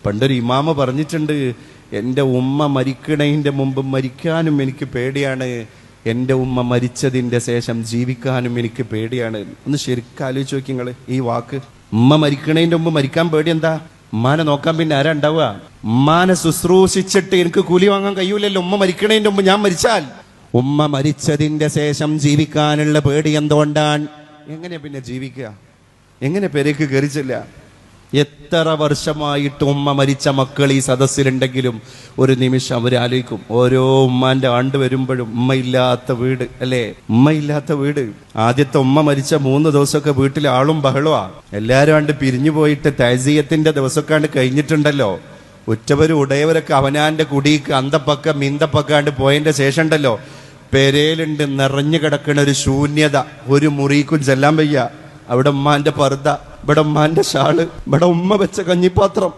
പണ്ടൊരു ഇമാമ പറഞ്ഞിട്ടുണ്ട്, എൻ്റെ ഉമ്മ മരിക്കണതിൻ്റെ മുമ്പ് മരിക്കാനും എനിക്ക് പേടിയാണ്, എൻ്റെ ഉമ്മ മരിച്ചതിൻ്റെ ശേഷം ജീവിക്കാനും എനിക്ക് പേടിയാണ്. ഒന്ന് ശരിക്കും ആലോചിച്ച് നോക്കി നിങ്ങൾ ഈ വാക്ക്. ഉമ്മ മരിക്കണതിൻ്റെ മുമ്പ് മരിക്കാൻ പേടി എന്താ? ഉമ്മാനെ നോക്കാൻ പിന്നെ ആരാ ഉണ്ടാവുക? ഉമ്മാനെ ശുശ്രൂഷിച്ചിട്ട് എനിക്ക് കൂലി വാങ്ങാൻ കഴിയൂലല്ലോ. ഉമ്മ മരിക്കണതിൻ്റെ മുമ്പ് ഞാൻ മരിച്ചാൽ. ഉമ്മ മരിച്ചതിൻ്റെ ശേഷം ജീവിക്കാനുള്ള പേടി എന്തുകൊണ്ടാണ്? എങ്ങനെ പിന്നെ ജീവിക്കുക? എങ്ങനെ പെരേക്ക് കയറിച്ചില്ല? എത്ര വർഷമായിട്ട് ഉമ്മ മരിച്ച മക്കൾ ഈ സദസ്സിലുണ്ടെങ്കിലും ഒരു നിമിഷം അവർ ആലോചിക്കും, ഓരോ ഉമ്മാന്റെ ആണ്ട് വരുമ്പോഴും ഉമ്മയില്ലാത്ത വീട് അല്ലേ? ഉമ്മയില്ലാത്ത വീട്. ആദ്യത്തെ ഉമ്മ മരിച്ച 3 ദിവസമൊക്കെ വീട്ടിൽ ആളും ബഹളമാ. എല്ലാവരും ആണ്ട് പിരിഞ്ഞു പോയിട്ട് തഅസിയത്തിന്റെ ദിവസമൊക്കെ കഴിഞ്ഞിട്ടുണ്ടല്ലോ. ഉറ്റവരും ഉടയവരൊക്കെ അവനാന്റെ കുടിക്ക് അന്തപ്പക്കം മിന്തപ്പക്കാണ്ട് പോയതിന്റെ ശേഷം ഉണ്ടല്ലോ, പെരേലുണ്ട് നിറഞ്ഞു കിടക്കുന്ന ഒരു ശൂന്യത. ഒരു മുറിക്കും ചെല്ലാൻ വയ്യ. അവിടെ ഉമ്മാന്റെ പർദ്ദ, ഇവിടെ ഉമ്മാന്റെ ഷാള്, ഇവിടെ ഉമ്മ വെച്ച കഞ്ഞിപ്പാത്രം.